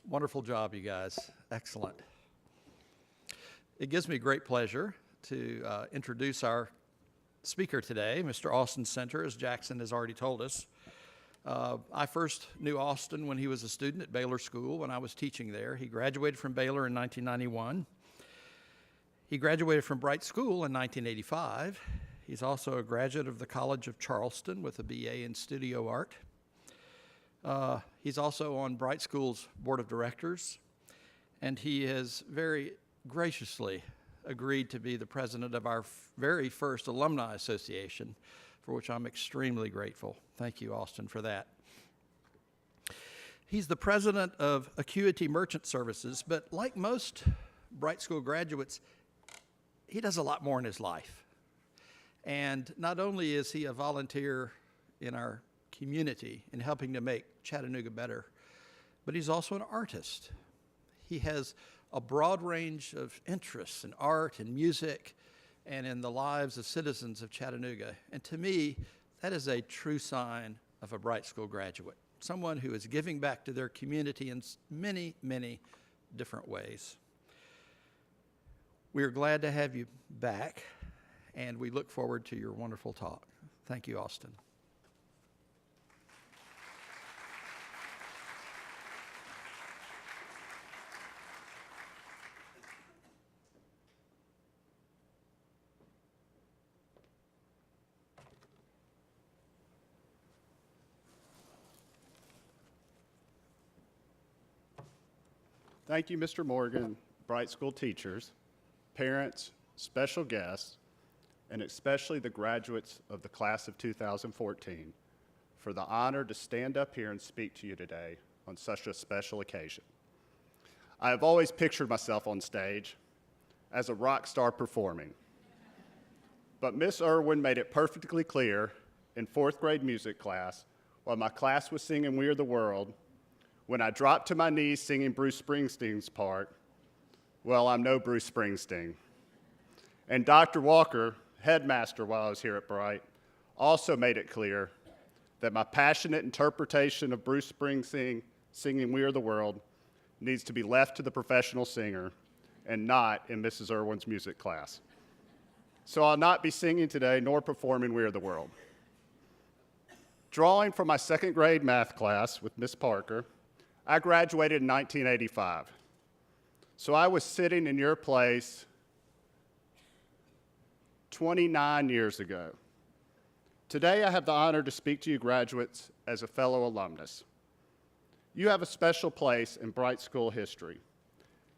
Wonderful job, you guys. Excellent. It gives me great pleasure to introduce our speaker today, Mr. Austin Center, as Jackson has already told us. I first knew Austin when he was a student at Baylor School when I was teaching there. He graduated from Baylor in 1991. He graduated from Bright School in 1985. He's also a graduate of the College of Charleston with a BA in Studio Art. He's also on Bright School's board of directors, and he has very graciously agreed to be the president of our very first alumni association, for which I'm extremely grateful. Thank you, Austin, for that. He's the president of Acuity Merchant Services, but like most Bright School graduates, he does a lot more in his life. And not only is he a volunteer in our community in helping to make Chattanooga better, but he's also an artist. He has a broad range of interests in art and music and in the lives of citizens of Chattanooga. And to me, that is a true sign of a Bright School graduate, someone who is giving back to their community in many, many different ways. We are glad to have you back, and we look forward to your wonderful talk. Thank you, Austin. Thank you, Mr. Morgan, Bright School teachers, parents, special guests, and especially the graduates of the class of 2014 for the honor to stand up here and speak to you today on such a special occasion. I have always pictured myself on stage as a rock star performing, but Miss Irwin made it perfectly clear in fourth grade music class while my class was singing We Are the World, when I dropped to my knees singing Bruce Springsteen's part, well, I'm no Bruce Springsteen. And Dr. Walker, headmaster while I was here at Bright, also made it clear that my passionate interpretation of Bruce Springsteen singing We Are the World needs to be left to the professional singer and not in Mrs. Irwin's music class. So I'll not be singing today nor performing We Are the World. Drawing from my second grade math class with Miss Parker, I graduated in 1985. So I was sitting in your place 29 years ago. Today I have the honor to speak to you graduates as a fellow alumnus. You have a special place in Bright School history,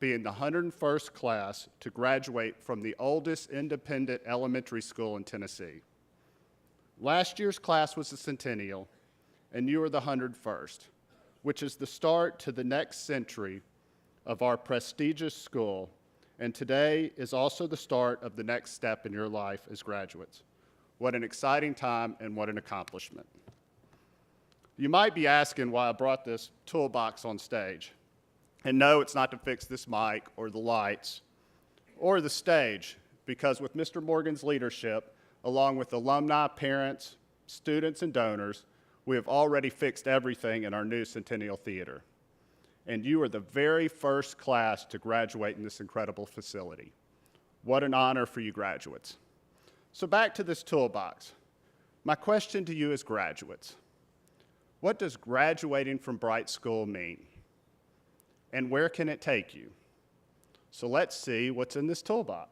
being the 101st class to graduate from the oldest independent elementary school in Tennessee. Last year's class was the centennial, and you are the 101st. Which is the start to the next century of our prestigious school, and today is also the start of the next step in your life as graduates. What an exciting time and what an accomplishment. You might be asking why I brought this toolbox on stage. And no, it's not to fix this mic or the lights or the stage, because with Mr. Morgan's leadership, along with alumni, parents, students, and donors, we have already fixed everything in our new Centennial Theater. And you are the very first class to graduate in this incredible facility. What an honor for you graduates. So back to this toolbox. My question to you as graduates, what does graduating from Bright School mean? And where can it take you? So let's see what's in this toolbox.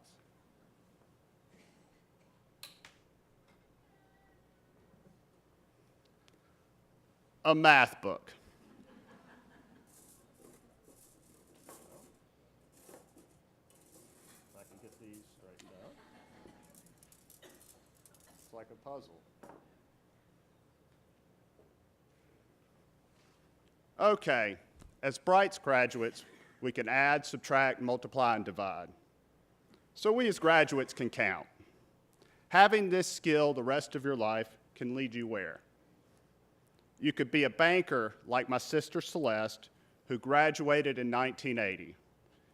A math book. If I can get these straightened out. It's like a puzzle. Okay, as Bright's graduates, we can add, subtract, multiply, and divide. So we as graduates can count. Having this skill the rest of your life can lead you where? You could be a banker like my sister Celeste, who graduated in 1980.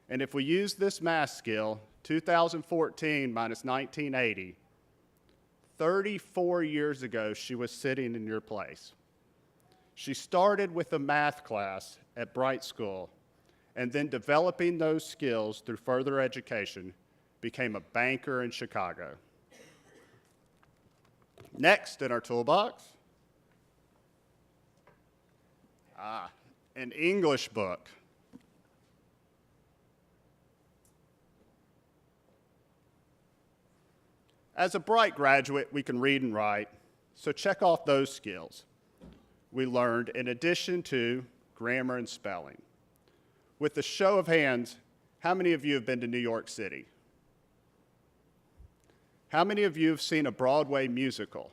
And if we use this math skill, 2014 minus 1980, 34 years ago, she was sitting in your place. She started with a math class at Bright School and then developing those skills through further education, became a banker in Chicago. Next in our toolbox, an English book. As a bright graduate, we can read and write, so check off those skills we learned in addition to grammar and spelling. With a show of hands, how many of you have been to New York City? How many of you have seen a Broadway musical?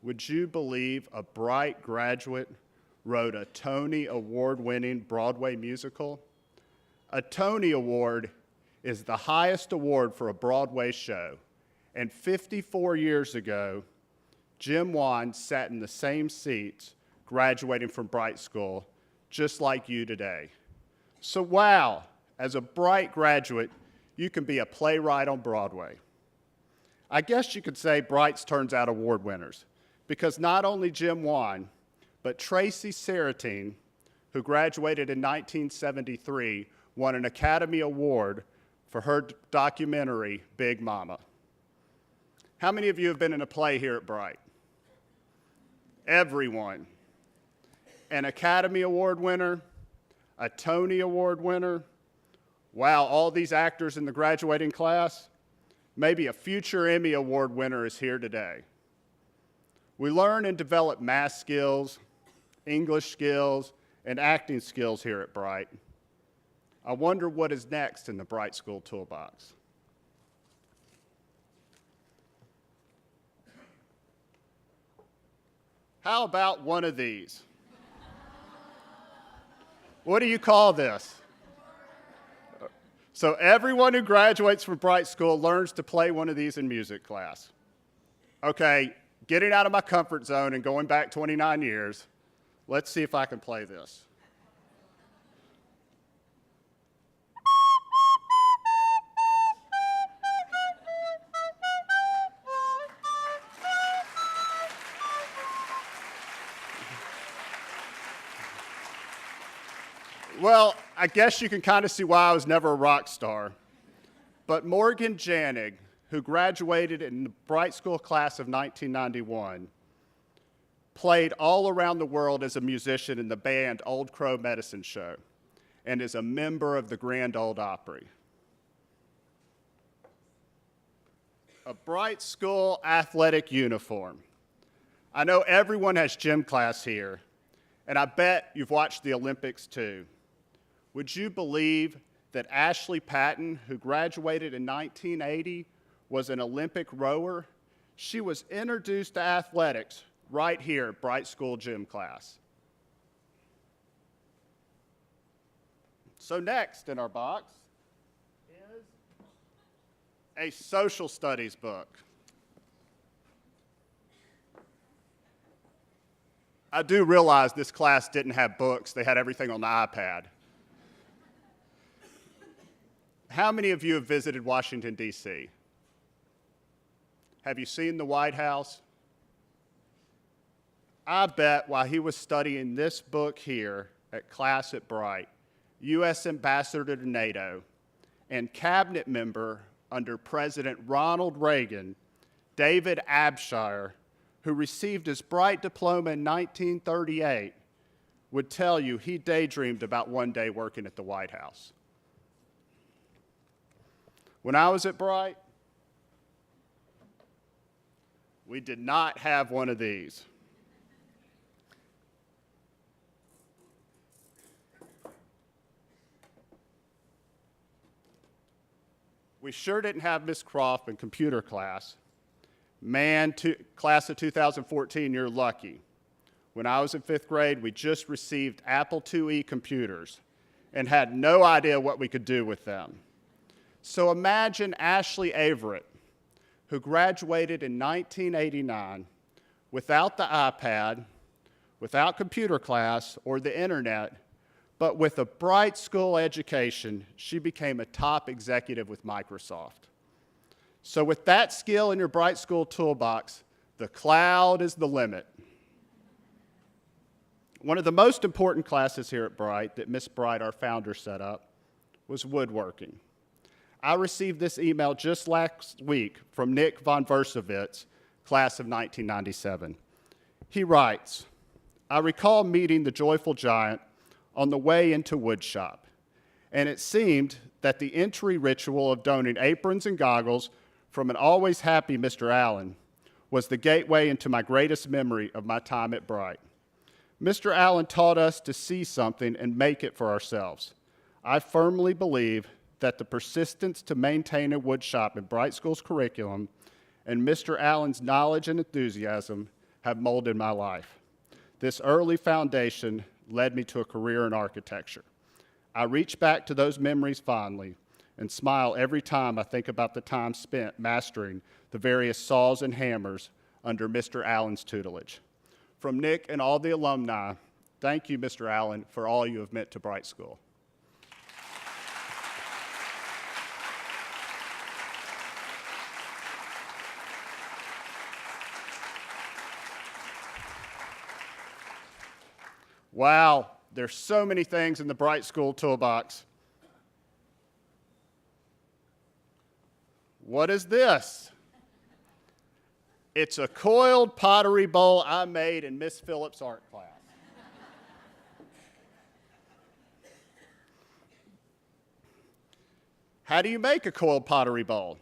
Would you believe a bright graduate wrote a Tony Award-winning Broadway musical? A Tony Award is the highest award for a Broadway show, and 54 years ago, Jim Wan sat in the same seats graduating from Bright School, just like you today. So wow, as a bright graduate, you can be a playwright on Broadway. I guess you could say Brights turns out award winners, because not only Jim Wan, but Tracy Saratine, who graduated in 1973, won an Academy Award for her documentary, Big Mama. How many of you have been in a play here at Bright? Everyone. An Academy Award winner, a Tony Award winner. Wow, all these actors in the graduating class. Maybe a future Emmy Award winner is here today. We learn and develop math skills, English skills, and acting skills here at Bright. I wonder what is next in the Bright School toolbox. How about one of these? What do you call this? So everyone who graduates from Bright School learns to play one of these in music class. Okay, getting out of my comfort zone and going back 29 years, let's see if I can play this. Well, I guess you can kind of see why I was never a rock star. But Morgan Janig, who graduated in the Bright School class of 1991, played all around the world as a musician in the band Old Crow Medicine Show and is a member of the Grand Ole Opry. A Bright School athletic uniform. I know everyone has gym class here, and I bet you've watched the Olympics too. Would you believe that Ashley Patton, who graduated in 1980, was an Olympic rower? She was introduced to athletics right here at Bright School gym class. So next in our box is a social studies book. I do realize this class didn't have books. They had everything on the iPad. How many of you have visited Washington, D.C.? Have you seen the White House? I bet while he was studying this book here at class at Bright, U.S. Ambassador to NATO and cabinet member under President Ronald Reagan, David Abshire, who received his Bright diploma in 1938, would tell you he daydreamed about one day working at the White House. When I was at Bright, we did not have one of these. We sure didn't have Miss Croft in computer class. Man, class of 2014, you're lucky. When I was in 5th grade, we just received Apple IIe computers and had no idea what we could do with them. So imagine Ashley Averett, who graduated in 1989 without the iPad, without computer class or the internet, but with a Bright School education, she became a top executive with Microsoft. So with that skill in your Bright School toolbox, the cloud is the limit. One of the most important classes here at Bright that Miss Bright, our founder, set up was woodworking. I received this email just last week from Nick von Versovitz, class of 1997. He writes, "I recall meeting the joyful giant on the way into woodshop, and it seemed that the entry ritual of donning aprons and goggles from an always happy Mr. Allen was the gateway into my greatest memory of my time at Bright. Mr. Allen taught us to see something and make it for ourselves. I firmly believe that the persistence to maintain a woodshop in Bright School's curriculum and Mr. Allen's knowledge and enthusiasm have molded my life. This early foundation led me to a career in architecture. I reach back to those memories fondly and smile every time I think about the time spent mastering the various saws and hammers under Mr. Allen's tutelage. From Nick and all the alumni, thank you, Mr. Allen, for all you have meant to Bright School." Wow, there's so many things in the Bright School toolbox. What is this? It's a coiled pottery bowl I made in Miss Phillips' art class. How do you make a coiled pottery bowl?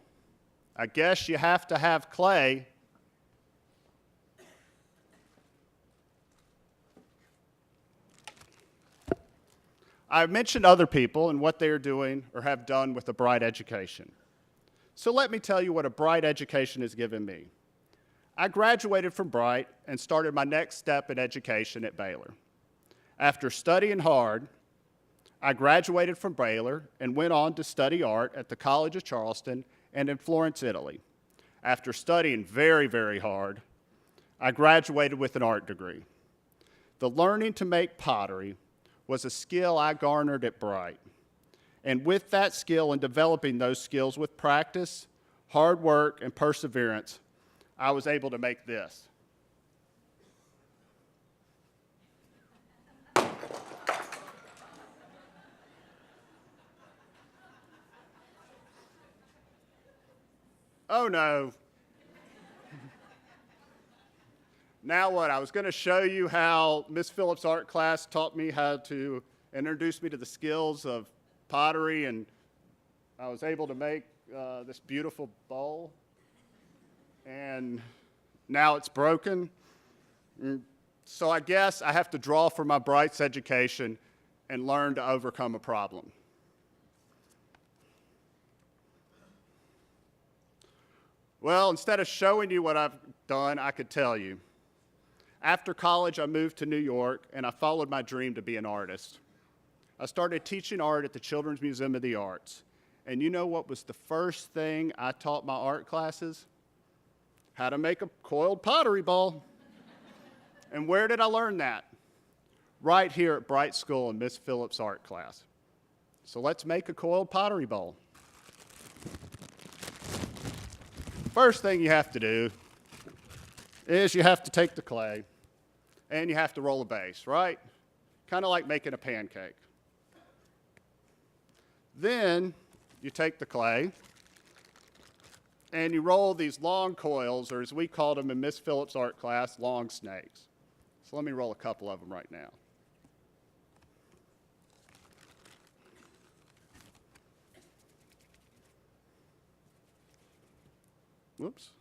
I guess you have to have clay. I've mentioned other people and what they are doing or have done with a Bright education. So let me tell you what a Bright education has given me. I graduated from Bright and started my next step in education at Baylor. After studying hard, I graduated from Baylor and went on to study art at the College of Charleston and in Florence, Italy. After studying very, very hard, I graduated with an art degree. The learning to make pottery was a skill I garnered at Bright. And with that skill and developing those skills with practice, hard work, and perseverance, I was able to make this. Oh no. Now what? I was going to show you how Miss Phillips' art class taught me how to introduce me to the skills of pottery, and I was able to make this beautiful bowl. And now it's broken. So I guess I have to draw from my Bright's education and learn to overcome a problem. Well, instead of showing you what I've done, I could tell you. After college, I moved to New York, and I followed my dream to be an artist. I started teaching art at the Children's Museum of the Arts. And you know what was the first thing I taught my art classes? How to make a coiled pottery bowl. And where did I learn that? Right here at Bright School in Miss Phillips' art class. So let's make a coiled pottery bowl. First thing you have to do is you have to take the clay and you have to roll a base, right? Kind of like making a pancake. Then you take the clay and you roll these long coils, or as we called them in Miss Phillips' art class, long snakes. So let me roll a couple of them right now. Whoops.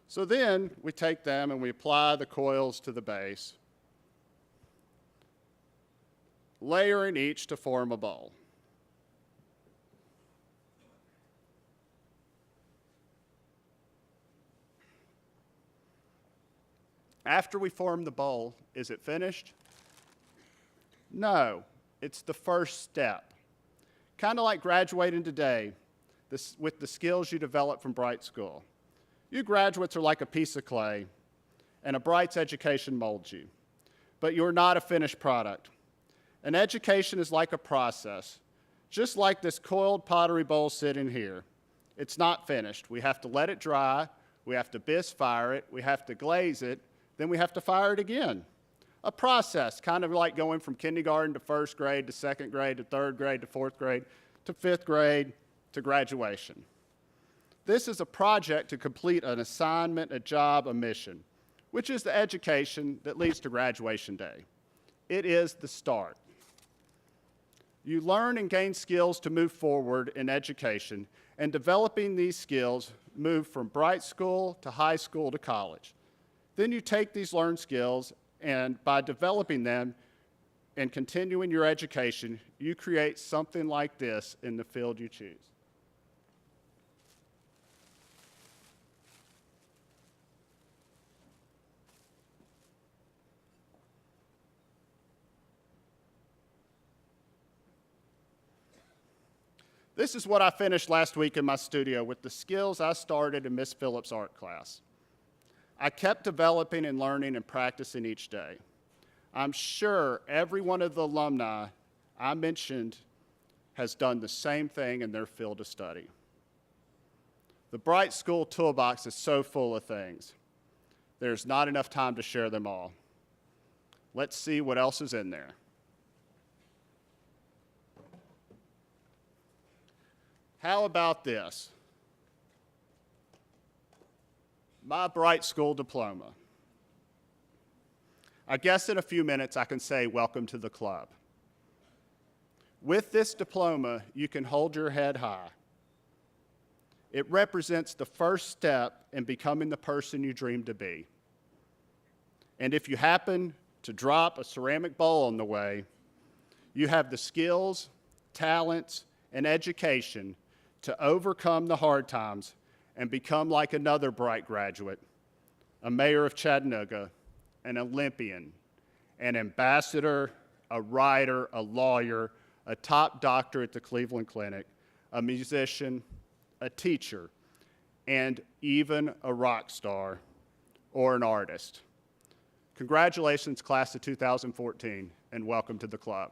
So then we take them and we apply the coils to the base, layering each to form a bowl. After we form the bowl, is it finished? No, it's the first step. Kind of like graduating today with the skills you develop from Bright School. You graduates are like a piece of clay, and a Bright's education molds you. But you're not a finished product. An education is like a process, just like this coiled pottery bowl sitting here. It's not finished. We have to let it dry, we have to bisque fire it, we have to glaze it, Then we have to fire it again. A process, kind of like going from kindergarten to first grade to second grade to third grade to fourth grade to fifth grade to graduation. This is a project to complete an assignment, a job, a mission, which is the education that leads to graduation day. It is the start. You learn and gain skills to move forward in education, and developing these skills move from bright school to high school to college. Then you take these learned skills, and by developing them and continuing your education, you create something like this in the field you choose. This is what I finished last week in my studio with the skills I started in Miss Phillips' art class. I kept developing and learning and practicing each day. I'm sure every one of the alumni I mentioned has done the same thing in their field of study. The Bright School toolbox is so full of things. There's not enough time to share them all. Let's see what else is in there. How about this? My Bright School diploma. I guess in a few minutes I can say welcome to the club. With this diploma, you can hold your head high. It represents the first step in becoming the person you dream to be. And if you happen to drop a ceramic bowl on the way, you have the skills, talents, and education to overcome the hard times and become like another bright graduate, a mayor of Chattanooga, an Olympian, an ambassador, a writer, a lawyer, a top doctor at the Cleveland Clinic, a musician, a teacher, and even a rock star or an artist. Congratulations, class of 2014, and welcome to the club.